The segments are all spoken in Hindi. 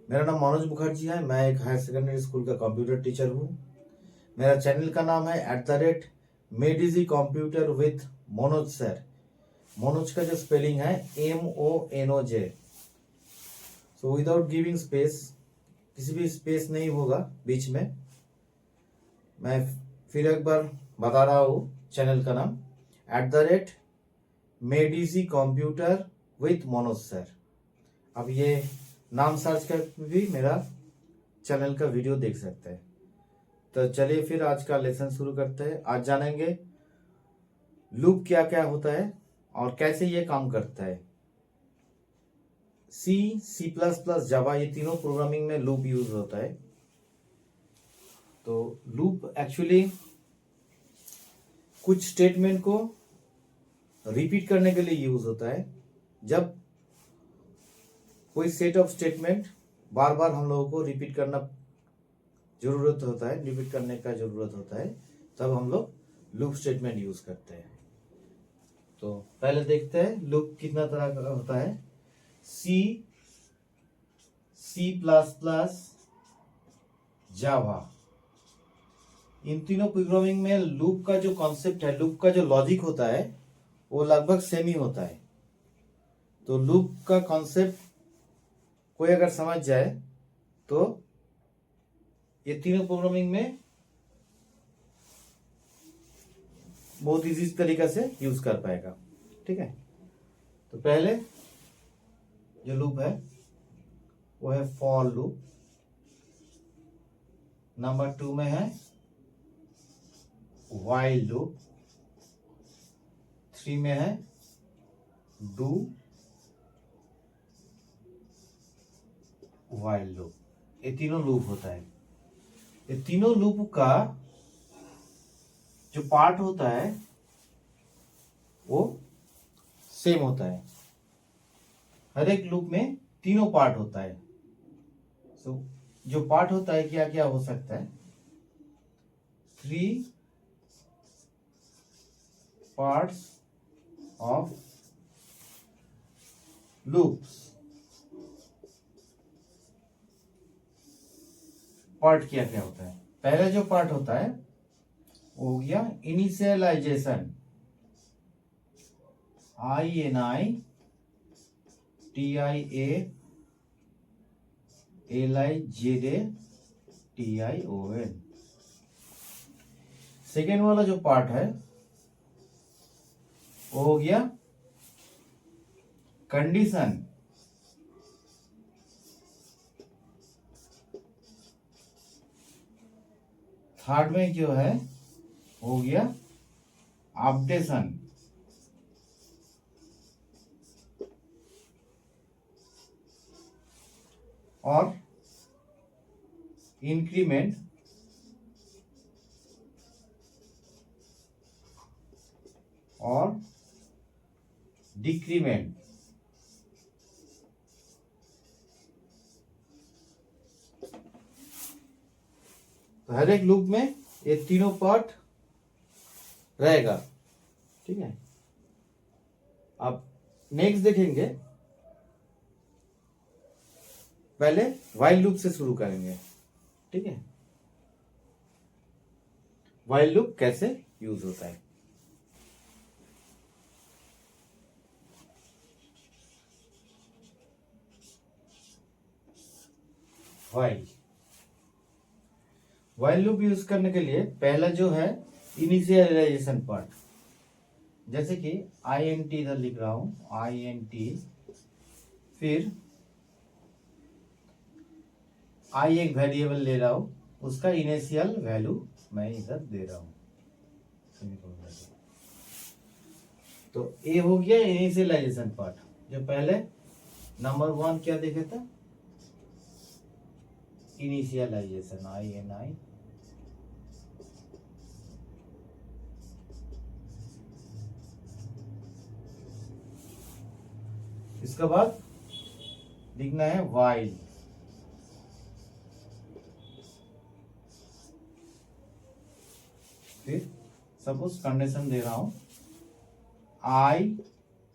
मेरा नाम मनोज मुखर्जी है। मैं एक हायर सेकेंडरी स्कूल का कंप्यूटर टीचर हूँ। मेरा चैनल का नाम है @मेडिजी computer with Manoj sir. Manoj का जो स्पेलिंग है MONOJ। So without giving space, किसी भी स्पेस नहीं होगा बीच में। मैं फिर एक बार बता रहा हूँ चैनल का नाम @मेडिजी कंप्यूटर विथ मनोज सर। अब ये नाम सर्च कर भी मेरा चैनल का वीडियो देख सकते हैं। तो चलिए फिर आज का लेसन शुरू करते हैं। आज जानेंगे लूप क्या क्या होता है और कैसे ये काम करता है। C++, जावा, ये तीनों प्रोग्रामिंग में लूप यूज होता है। तो लूप एक्चुअली कुछ स्टेटमेंट को रिपीट करने के लिए यूज होता है। जब कोई सेट ऑफ स्टेटमेंट बार बार हम लोगों को रिपीट करने का जरूरत होता है, तब हम लोग लूप स्टेटमेंट यूज करते हैं। तो पहले देखते हैं लूप कितना तरह का होता है। C++, जावा, इन तीनों प्रोग्रामिंग में लूप का जो कॉन्सेप्ट है, लूप का जो लॉजिक होता है, वो लगभग सेम ही होता है। तो लूप का कॉन्सेप्ट कोई अगर समझ जाए तो ये तीनों प्रोग्रामिंग में बहुत इजी तरीका से यूज कर पाएगा। ठीक है। तो पहले जो लूप है वो है फॉर लूप। नंबर 2 में है व्हाइल लूप। 3 में है डू व्हाइल लूप। ये तीनों लूप होता है। ये तीनों लूप का जो पार्ट होता है वो सेम होता है। हर एक लूप में तीनों पार्ट होता है। सो जो पार्ट होता है क्या क्या हो सकता है? 3 पार्ट्स ऑफ लूप्स। पार्ट क्या क्या होता है? पहला जो पार्ट होता है वो हो गया इनिशियलाइजेशन, INITIALIZATION। सेकेंड वाला जो पार्ट है वो हो गया कंडीशन, थर्ड में जो है हो गया अपडेशन, और इंक्रीमेंट, और डिक्रीमेंट। तो हर एक लूप में ये तीनों पार्ट रहेगा। ठीक है। अब नेक्स्ट देखेंगे। पहले व्हाइल लूप से शुरू करेंगे। ठीक है। व्हाइल लूप कैसे यूज होता है? व्हाइल लूप यूज करने के लिए पहला जो है इनिशियलाइजेशन पार्ट, जैसे कि INT इधर लिख रहा हूं, INT, फिर I एक वेरिएबल ले रहा हूं, उसका इनिशियल वैल्यू मैं इधर दे रहा हूं। तो ये हो गया इनिशियलाइजेशन पार्ट। जो पहले नंबर 1 क्या देखे था? Initialization, INI। इसके बाद लिखना है व्हाइल। फिर सपोज कंडीशन दे रहा हूं I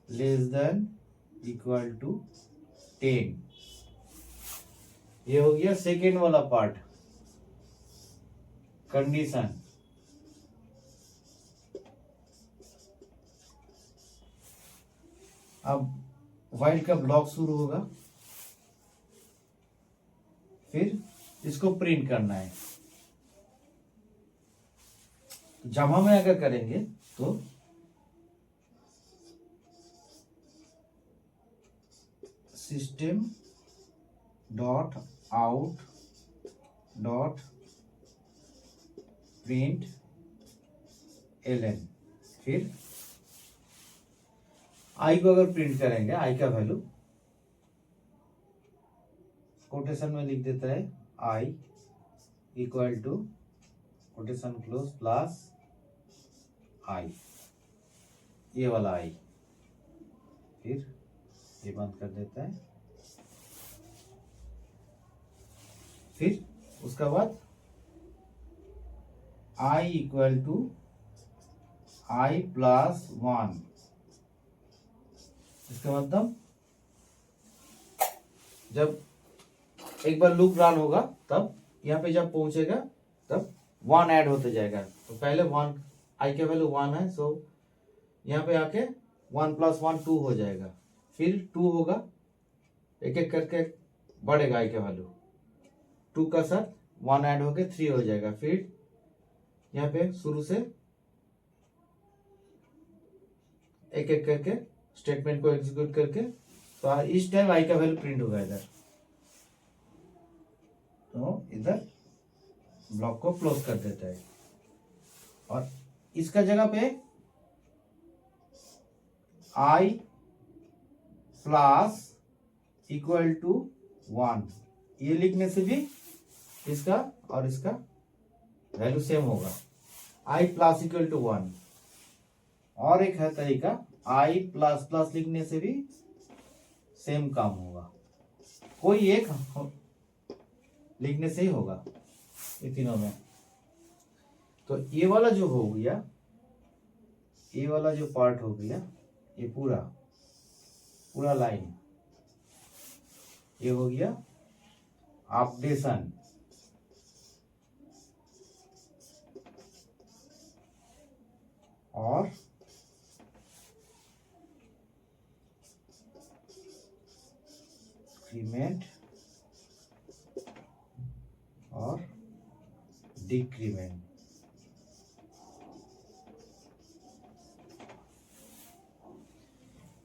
<= 10। ये हो गया सेकेंड वाला पार्ट, कंडीशन। अब व्हाइल का ब्लॉक शुरू होगा, फिर इसको प्रिंट करना है। जावा में अगर करेंगे तो system dot out dot print LN, फिर आई को अगर प्रिंट करेंगे, आई का वैल्यू कोटेशन में लिख देता है, I equal to quotation close plus I, ये वाला आई, फिर ये बंद कर देता है। फिर उसका बाद आई इक्वल टू आई प्लस 1, इसका मतलब जब एक बार लूप रन होगा तब यहाँ पे जब पहुंचेगा तब 1 ऐड होते जाएगा। तो पहले 1, आई का वैल्यू 1 है, सो यहाँ पे आके 1 + 1 2 हो जाएगा, फिर 2 होगा, एक एक करके बढ़ेगा आई का वैल्यू, 2 का साथ 1 ऐड होके 3 हो जाएगा, फिर यहाँ पे शुरू से एक एक करके स्टेटमेंट को एग्जीक्यूट करके, तो इस टाइम आई का वैल्यू प्रिंट होगा इधर, तो इधर ब्लॉक को क्लोज कर देता है। और इसका जगह पे आई प्लस इक्वल टू 1, ये लिखने से भी इसका और इसका वैल्यू सेम होगा, आई प्लस इक्वल टू 1। और एक है तरीका, आई प्लस प्लस लिखने से भी सेम काम होगा, कोई एक लिखने से ही होगा ये तीनों में। तो ये वाला जो हो गया, ये वाला जो पार्ट हो गया, ये पूरा पूरा लाइन ये हो गया अपडेशन। और इंक्रीमेंट और डिक्रीमेंट।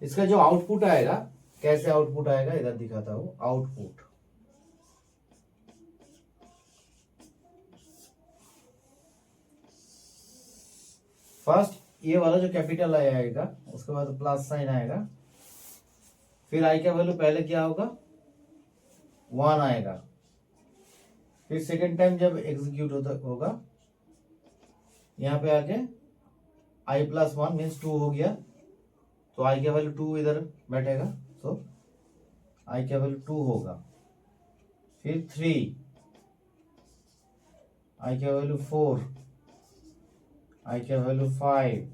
इसका जो आउटपुट आएगा, कैसे आउटपुट आएगा इधर दिखाता हूं। आउटपुट फर्स्ट ये वाला जो कैपिटल आई आएगा, उसके बाद प्लस साइन आएगा, फिर आई का वैल्यू पहले क्या होगा 1 आएगा, फिर सेकेंड टाइम जब एग्जीक्यूट होगा यहाँ पे आके आई प्लस 1 मीन्स 2 हो गया, तो आई का वैल्यू 2 इधर बैठेगा, तो आई का वैल्यू 2 होगा, फिर 3, आई का वैल्यू 4, आई का वैल्यू 5,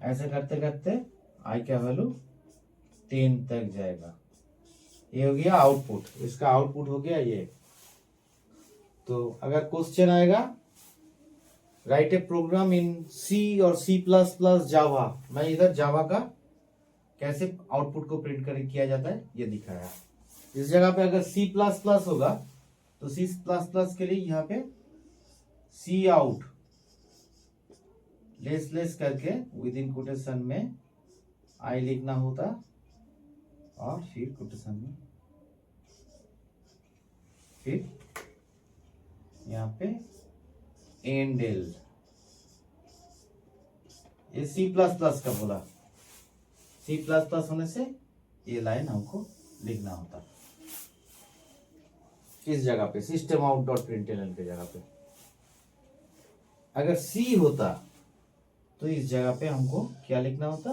ऐसे करते करते आई का वैल्यू 10 तक जाएगा। ये हो गया आउटपुट, इसका आउटपुट हो गया ये। तो अगर क्वेश्चन आएगा राइट ए प्रोग्राम इन सी और C++ जावा, मैं इधर जावा का कैसे आउटपुट को प्रिंट कर किया जाता है ये दिखाया। इस जगह पे अगर C++ होगा तो C++ के लिए यहाँ पे सी आउट लेस करके विद इन कोटेशन में आई लिखना होता, और फिर कोटेशन में फिर यहाँ पे एंडल, ये C++ का बोला, C++ होने से ये लाइन हमको लिखना होता इस जगह पे सिस्टम आउट डॉट प्रिंटलन के जगह पे। अगर C होता तो इस जगह पे हमको क्या लिखना होता,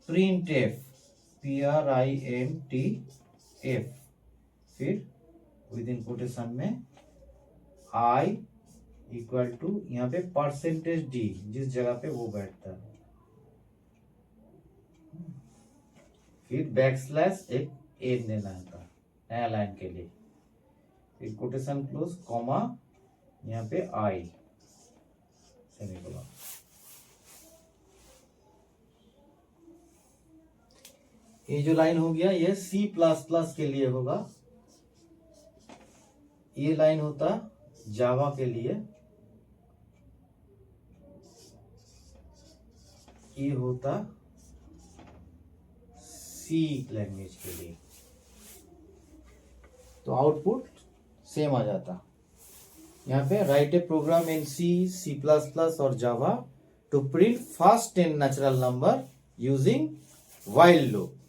प्रिंट एफ, PRINTF, फिर विद इन कोटेशन में आई इक्वल टू यहाँ पे %d, जिस जगह पे वो बैठता है, फिर बैकस्लैश एक एन देना है नया लाइन के लिए, फिर कोटेशन क्लोज कॉमा, यहाँ पे आई सेमीकोलन। ये जो लाइन हो गया ये सी प्लस प्लस के लिए होगा, ये लाइन होता जावा के लिए, ये होता सी लैंग्वेज के लिए। तो आउटपुट सेम आ जाता। यहाँ पे write a program in C, C plus plus और Java to print first 10 natural number using while loop।